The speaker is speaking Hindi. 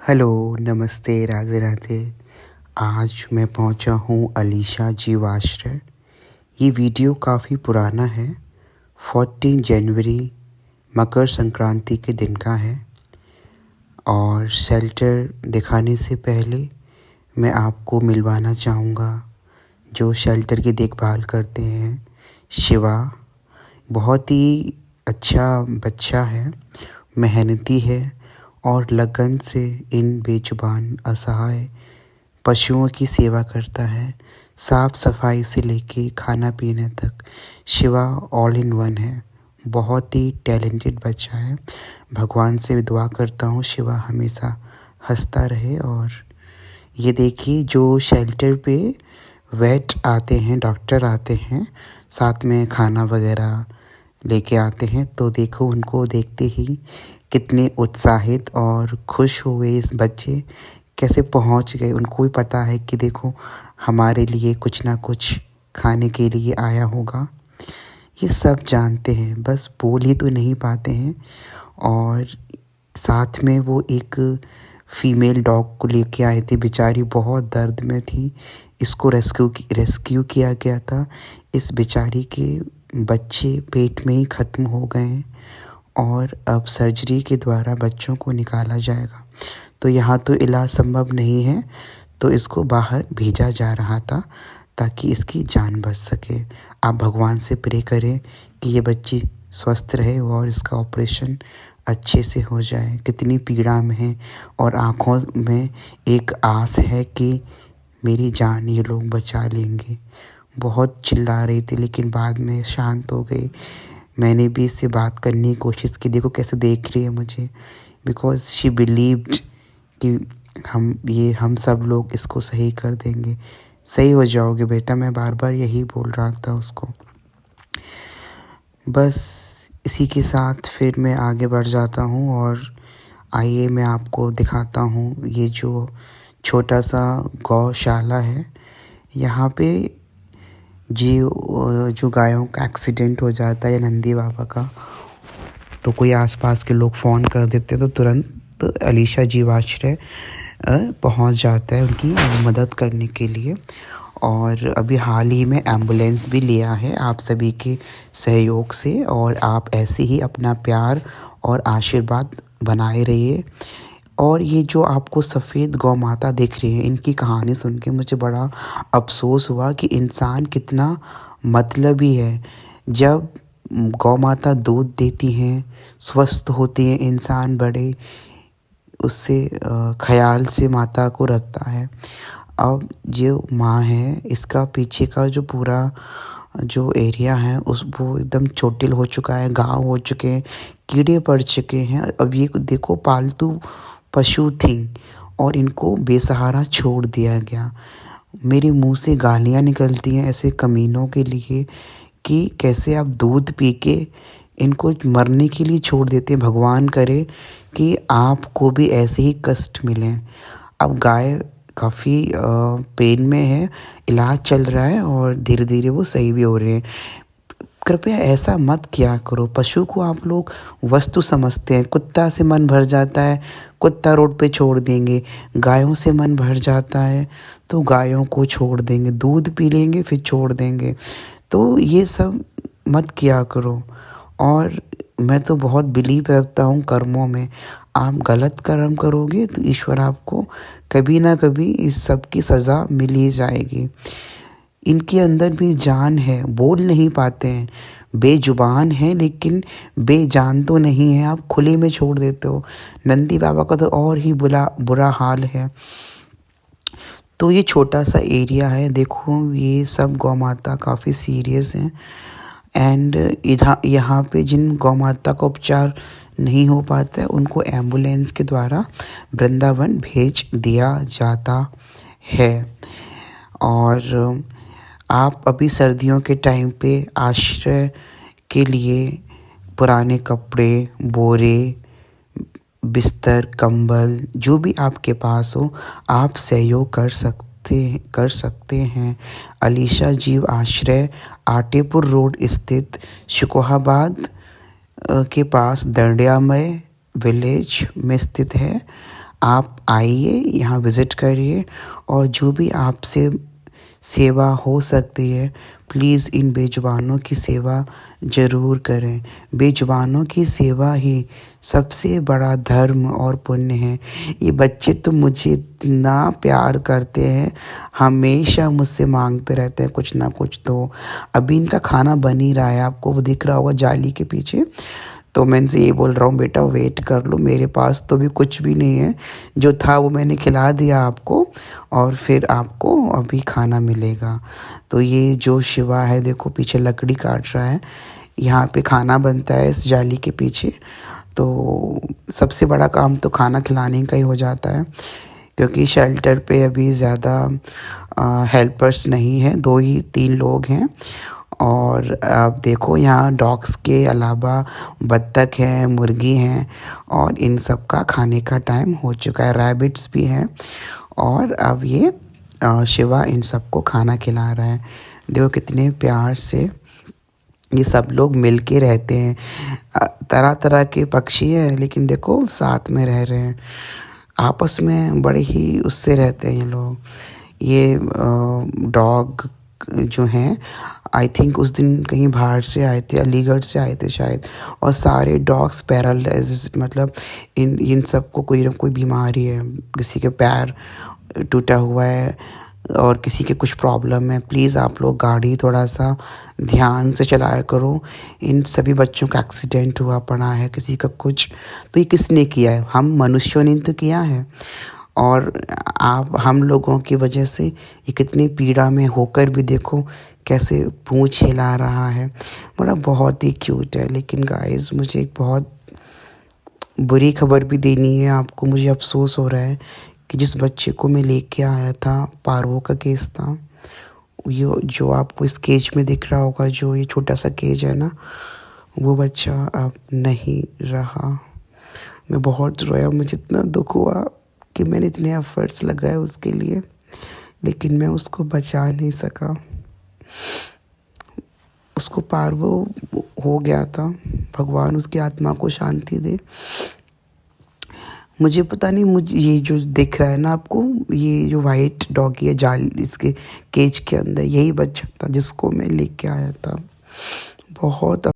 हेलो, नमस्ते, राधे राधे। आज मैं पहुंचा हूं अलीशा जीव आश्रय। ये वीडियो काफ़ी पुराना है। 14 जनवरी मकर संक्रांति के दिन का है। और शेल्टर दिखाने से पहले मैं आपको मिलवाना चाहूँगा जो शेल्टर की देखभाल करते हैं, शिवा। बहुत ही अच्छा बच्चा है, मेहनती है और लगन से इन बेजुबान असहाय पशुओं की सेवा करता है। साफ सफाई से लेके खाना पीने तक शिवा ऑल इन वन है। बहुत ही टैलेंटेड बच्चा है। भगवान से दुआ करता हूँ शिवा हमेशा हंसता रहे। और ये देखिए, जो शेल्टर पे वेट आते हैं, डॉक्टर आते हैं, साथ में खाना वगैरह लेके आते हैं, तो देखो उनको देखते ही कितने उत्साहित और खुश हुए इस बच्चे, कैसे पहुंच गए। उनको भी पता है कि देखो हमारे लिए कुछ ना कुछ खाने के लिए आया होगा। ये सब जानते हैं, बस बोल ही तो नहीं पाते हैं। और साथ में वो एक फीमेल डॉग को लेके आए थे, बेचारी बहुत दर्द में थी। इसको रेस्क्यू किया गया था। इस बेचारी के बच्चे पेट में ही ख़त्म हो गए और अब सर्जरी के द्वारा बच्चों को निकाला जाएगा। तो यहाँ तो इलाज संभव नहीं है, तो इसको बाहर भेजा जा रहा था ताकि इसकी जान बच सके। आप भगवान से प्रे करें कि ये बच्ची स्वस्थ रहे और इसका ऑपरेशन अच्छे से हो जाए। कितनी पीड़ा में है और आँखों में एक आस है कि मेरी जान ये लोग बचा लेंगे। बहुत चिल्ला रही थी लेकिन बाद में शांत हो गई। मैंने भी इससे बात करने की कोशिश की, देखो कैसे देख रही है मुझे, बिकॉज शी बिलीव्ड कि हम सब लोग इसको सही कर देंगे। सही हो जाओगे बेटा, मैं बार बार यही बोल रहा था उसको। बस इसी के साथ फिर मैं आगे बढ़ जाता हूँ और आइए मैं आपको दिखाता हूँ ये जो छोटा सा गौशाला है। यहाँ पे जो गायों का एक्सीडेंट हो जाता है या नंदी बाबा का, तो कोई आसपास के लोग फ़ोन कर देते तो तुरंत अलीशा जीव आश्रय पहुँच जाता है उनकी मदद करने के लिए। और अभी हाल ही में एम्बुलेंस भी लिया है आप सभी के सहयोग से, और आप ऐसे ही अपना प्यार और आशीर्वाद बनाए रहिए। और ये जो आपको सफ़ेद गौ माता दिख रही है, इनकी कहानी सुन के मुझे बड़ा अफ़सोस हुआ कि इंसान कितना मतलबी है। जब गौ माता दूध देती हैं, स्वस्थ होती हैं, इंसान बड़े उससे ख्याल से माता को रखता है। अब जो माँ है, इसका पीछे का जो पूरा जो एरिया है उस वो एकदम चोटिल हो चुका है, घाव हो चुके हैं, कीड़े पड़ चुके हैं। अब ये देखो पालतू पशु थी और इनको बेसहारा छोड़ दिया गया। मेरे मुंह से गालियाँ निकलती हैं ऐसे कमीनों के लिए कि कैसे आप दूध पी के इनको मरने के लिए छोड़ देते हैं। भगवान करे कि आपको भी ऐसे ही कष्ट मिलें। अब गाय काफ़ी पेन में है, इलाज चल रहा है और धीरे धीरे वो सही भी हो रहे हैं। कृपया ऐसा मत किया करो। पशु को आप लोग वस्तु समझते हैं। कुत्ता से मन भर जाता है, कुत्ता रोड पे छोड़ देंगे। गायों से मन भर जाता है तो गायों को छोड़ देंगे, दूध पी लेंगे फिर छोड़ देंगे। तो ये सब मत किया करो। और मैं तो बहुत बिलीव रखता हूँ कर्मों में। आप गलत कर्म करोगे तो ईश्वर आपको कभी ना कभी इस सब की सज़ा मिल ही जाएगी। इनके अंदर भी जान है, बोल नहीं पाते हैं, बेजुबान हैं लेकिन बेजान तो नहीं है। आप खुले में छोड़ देते हो। नंदी बाबा का तो और ही बुरा हाल है। तो ये छोटा सा एरिया है, देखो ये सब गौ माता काफ़ी सीरियस हैं। एंड यहाँ पे जिन गौ माता का उपचार नहीं हो पाता है उनको एम्बुलेंस के द्वारा वृंदावन भेज दिया जाता है। और आप अभी सर्दियों के टाइम पे आश्रय के लिए पुराने कपड़े, बोरे, बिस्तर, कंबल जो भी आपके पास हो आप सहयोग कर सकते हैं। अलीशा जीव आश्रय आटेपुर रोड स्थित शिकोहाबाद के पास दंडियामय विलेज में स्थित है। आप आइए, यहाँ विज़िट करिए और जो भी आपसे सेवा हो सकती है, प्लीज़ इन बेजुबानों की सेवा ज़रूर करें। बेजुबानों की सेवा ही सबसे बड़ा धर्म और पुण्य है। ये बच्चे तो मुझे इतना प्यार करते हैं, हमेशा मुझसे मांगते रहते हैं कुछ ना कुछ। तो अभी इनका खाना बन ही रहा है, आपको वो दिख रहा होगा जाली के पीछे। तो मैं इनसे ये बोल रहा हूँ, बेटा वेट कर लो, मेरे पास तो भी कुछ भी नहीं है, जो था वो मैंने खिला दिया आपको और फिर आपको अभी खाना मिलेगा। तो ये जो शिवा है देखो पीछे लकड़ी काट रहा है, यहाँ पे खाना बनता है इस जाली के पीछे। तो सबसे बड़ा काम तो खाना खिलाने का ही हो जाता है, क्योंकि शेल्टर पे अभी ज़्यादा हेल्पर्स नहीं हैं, 2 ही 3 लोग हैं। और आप देखो यहाँ डॉग्स के अलावा बत्तख हैं, मुर्गी हैं और इन सब का खाने का टाइम हो चुका है। रैबिट्स भी हैं और अब ये शिवा इन सबको खाना खिला रहा है। देखो कितने प्यार से ये सब लोग मिल के रहते हैं। तरह तरह के पक्षी हैं लेकिन देखो साथ में रह रहे हैं, आपस में बड़े ही उससे रहते हैं ये लोग। ये डॉग जो हैं आई थिंक उस दिन कहीं बाहर से आए थे, अलीगढ़ से आए थे शायद। और सारे डॉग्स पैरालाइज, मतलब इन सबको कोई ना कोई बीमारी है, किसी के पैर टूटा हुआ है और किसी के कुछ प्रॉब्लम है। प्लीज़ आप लोग गाड़ी थोड़ा सा ध्यान से चलाया करो। इन सभी बच्चों का एक्सीडेंट हुआ पड़ा है, किसी का कुछ। तो ये किसने किया है? हम मनुष्यों ने तो किया है। और आप हम लोगों की वजह से ये कितनी पीड़ा में होकर भी देखो कैसे पूँछ हिला रहा है। बड़ा बहुत ही क्यूट है। लेकिन गाइस मुझे एक बहुत बुरी खबर भी देनी है आपको। मुझे अफ़सोस हो रहा है कि जिस बच्चे को मैं लेके आया था, पारवो का केस था, ये जो आपको इस केज में दिख रहा होगा, जो ये छोटा सा केज है ना, वो बच्चा अब नहीं रहा। मैं बहुत रोया, मुझे इतना दुख हुआ कि मैंने इतने एफर्ट्स लगाए उसके लिए, लेकिन मैं उसको बचा नहीं सका। उसको पारवो हो गया था, भगवान उसकी आत्मा को शांति दे। मुझे पता नहीं, मुझे ये जो दिख रहा है ना आपको, ये जो वाइट डॉगी है जाल इसके केज के अंदर, यही बच्चा था जिसको मैं लेके आया था। बहुत